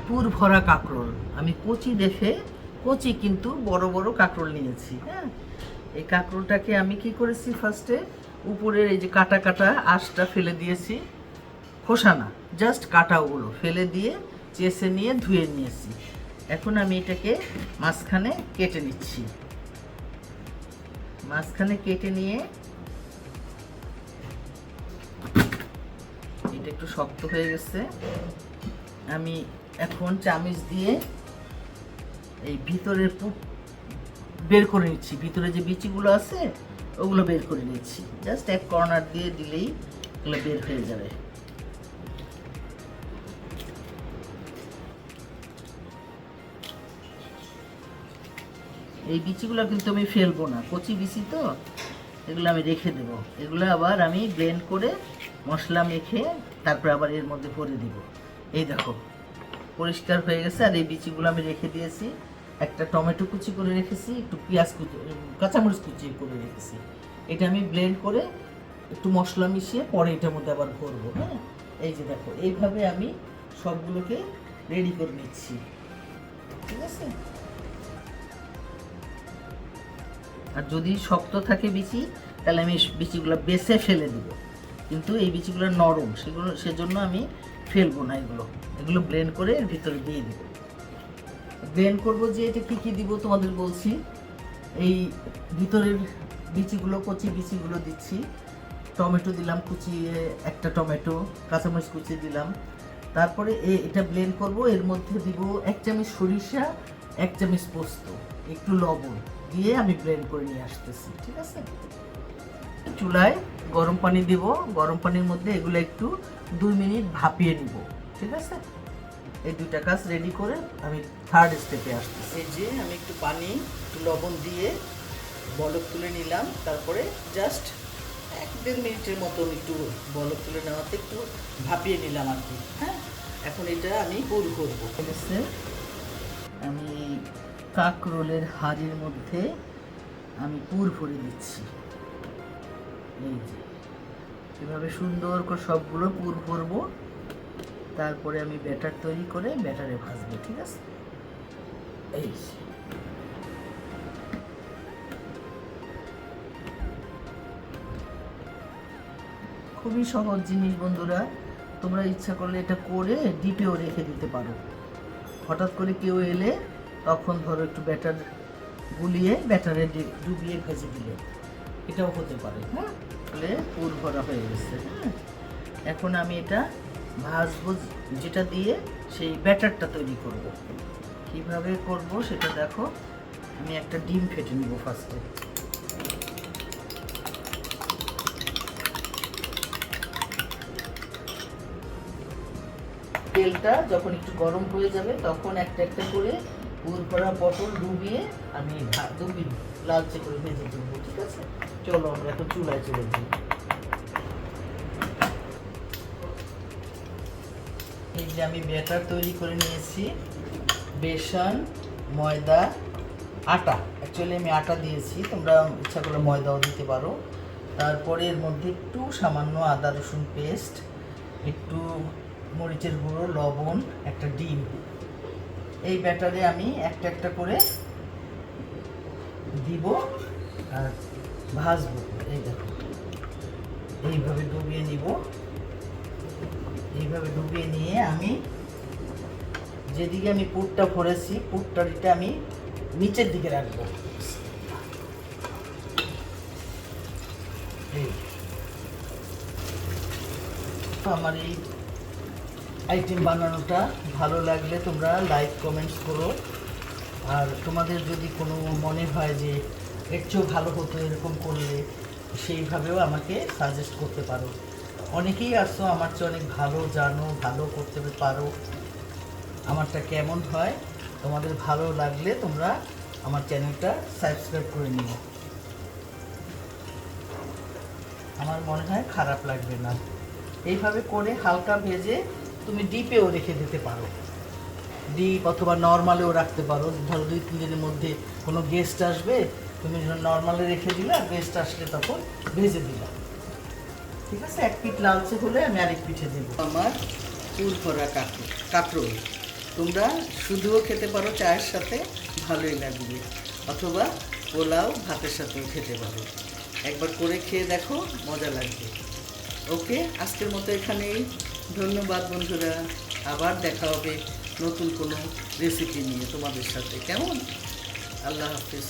পুর ভরা কাঁকরোল। আমি কচি দেখে কচি কিন্তু বড় বড় কাঁকরোল নিয়েছি। হ্যাঁ, এই কাঁকরোলটাকে আমি কি করেছি, ফার্স্টে উপরের এই যে কাটা কাটা আঁশটা ফেলে দিয়েছি, খোসা না, জাস্ট কাটা ওগুলো ফেলে দিয়ে চেষে নিয়ে ধুয়ে নিয়েছি। এখন আমি এটাকে মাঝখানে কেটে নিচ্ছি। মাঝখানে কেটে নিয়ে এটা একটু শক্ত হয়ে গেছে, আমি এখন চামচ দিয়ে এই ভিতরের পুট বের করে নিচ্ছি। ভিতরে যে বিচিগুলো আছে ওগুলো বের করে নিচ্ছি। জাস্ট এক কর্নার দিয়ে দিলেই এগুলো বের হয়ে যাবে। এই বিচিগুলো কিন্তু আমি ফেলবো না, কচি বিচি তো, এগুলো আমি রেখে দেব। এগুলো আবার আমি ব্লেন্ড করে মশলা মেখে তারপর আবার এর মধ্যে ভরে দিব। এই দেখো পরিষ্কার হয়ে গেছে। আর এই বিচিগুলো আমি রেখে দিয়েছি। একটা টমেটো কুচি করে রেখেছি, একটু পেঁয়াজ কুচি, কাঁচামরিচ কুচি করে রেখেছি। এটা আমি ব্লেন্ড করে একটু মশলা মিশিয়ে পরে এটার মধ্যে আবার ভরবো। হ্যাঁ, এই যে দেখো এইভাবে আমি সবগুলোকে রেডি করে নিচ্ছি। ঠিক আছে। আর যদি শক্ত থাকে বিচি তাহলে আমি বিচিগুলো বেছে ফেলে দিব, কিন্তু এই বিচিগুলো নরম, সেজন্য আমি ফেলবো না। এগুলো ব্লেন্ড করে এর ভিতরে দিয়ে দিব। ব্লেন্ড করবো যে এটা কী কী দিব তোমাদের বলছি। এই ভিতরের বিচিগুলো, কচি বিচিগুলো দিচ্ছি। টমেটো দিলাম কুচিয়ে, একটা টমেটো, কাঁচামরিচ কুচিয়ে দিলাম। তারপরে এটা ব্লেন্ড করব। এর মধ্যে দিব 1 চামচ সরিষা, 1 চামচ পোস্ত, একটু লবণ দিয়ে আমি ব্লেন্ড করে নিয়ে আসতেছি। ঠিক আছে। চুলায় গরম পানি দিব। গরম পানির মধ্যে এগুলো একটু 2 মিনিট ভাপিয়ে নিব। ঠিক আছে। এই দুইটা কাজ রেডি করে আমি থার্ড স্টেপে আসতেছি। এই যে আমি একটু পানি, একটু লবণ দিয়ে বলক তুলে নিলাম। তারপরে জাস্ট 1-1.5 মিনিটের মতো একটু বলক তুলে নেওয়াতে একটু ভাপিয়ে নিলাম আর কি। হ্যাঁ, এখন এটা আমি পুর করবো। ঠিক আছে। আমি কাঁকরোলের হাঁড়ির মধ্যে আমি পুর ভরে দিচ্ছি। এই যে এভাবে সুন্দর করে সবগুলো পুর ভরবো। তারপরে আমি ব্যাটার তৈরি করে ব্যাটারে ভাজবো। ঠিক আছে। এই খুবই সহজ জিনিস বন্ধুরা, তোমরা ইচ্ছা করলে এটা করে ডিপেও রেখে দিতে পারো। হঠাৎ করে কেউ এলে তখন ধরো একটু ব্যাটার গুলিয়ে ব্যাটারে ডুবিয়ে ভেজে দিলে এটাও হতে পারে। হ্যাঁ, তাহলে পুর ভরা হয়ে গেছে। হ্যাঁ, এখন আমি এটা ভাজবো, যেটা দিয়ে সেই ব্যাটারটা তৈরি করব। কিভাবে করব সেটা দেখো। আমি একটা ডিম ফেটে নিব ফার্স্টে। তেলটা যখন একটু গরম হয়ে যাবে তখন একটা একটা করে পুর ভরা পটল ডুবিয়ে আমি লালচে করে ভেজে তুলবো। ঠিক আছে। চলো আমরা এখন চুলায় চলে যাই। এই যে আমি ব্যাটার তৈরি করে নিয়েছি। বেসন, ময়দা, আটা, অ্যাকচুয়ালি আমি আটা দিয়েছি, তোমরা ইচ্ছা করলে ময়দাও দিতে পারো। তারপরে এর মধ্যে একটু সামান্য আদা রসুন পেস্ট, একটু মরিচের গুঁড়ো, লবণ, একটা ডিম। এই ব্যাটারে আমি একটা একটা করে দিব আর ভাজবো। এই দেখো এইভাবে ডুবিয়ে নিব। এইভাবে ডুবিয়ে নিয়ে আমি যেদিকে আমি পুরটা ভরেছি পুরটারিটা আমি নিচের দিকে রাখবো। আমার এই আইটেম বানানোটা ভালো লাগলে তোমরা লাইক কমেন্টস করো। আর তোমাদের যদি কোনো মনে হয় যে এর চেয়েও ভালো হতো এরকম করলে, সেইভাবেও আমাকে সাজেস্ট করতে পারো। অনেকেই আসো আমার চেয়ে অনেক ভালো জানো, ভালো করতে পারো। আমারটা কেমন হয় তোমাদের ভালো লাগলে তোমরা আমার চ্যানেলটা সাবস্ক্রাইব করে নিও। আমার মনে হয় খারাপ লাগবে না। এইভাবে করে হালকা ভেজে তুমি ডিপেও রেখে দিতে পারো। ডিপ অথবা নর্মালেও রাখতে পারো। ধরো 2-3 দিনের মধ্যে কোনো গেস্ট আসবে, তুমি নর্মালে রেখে দিলা, গেস্ট আসলে তখন ভেজে দিলা। ঠিক আছে। এক পিঠ লালচে হলে আমি আরেক পিঠে দেবো। আমার পুর করা কাঁকরোল তোমরা শুধুও খেতে পারো চায়ের সাথে, ভালোই লাগবে, অথবা পোলাও ভাতের সাথেও খেতে পারো। একবার করে খেয়ে দেখো, মজা লাগবে। ওকে, আজকের মতো এখানেই। ধন্যবাদ বন্ধুরা, আবার দেখা হবে নতুন কোনো রেসিপি নিয়ে তোমাদের সাথে। কেমন? আল্লাহ হাফিজ।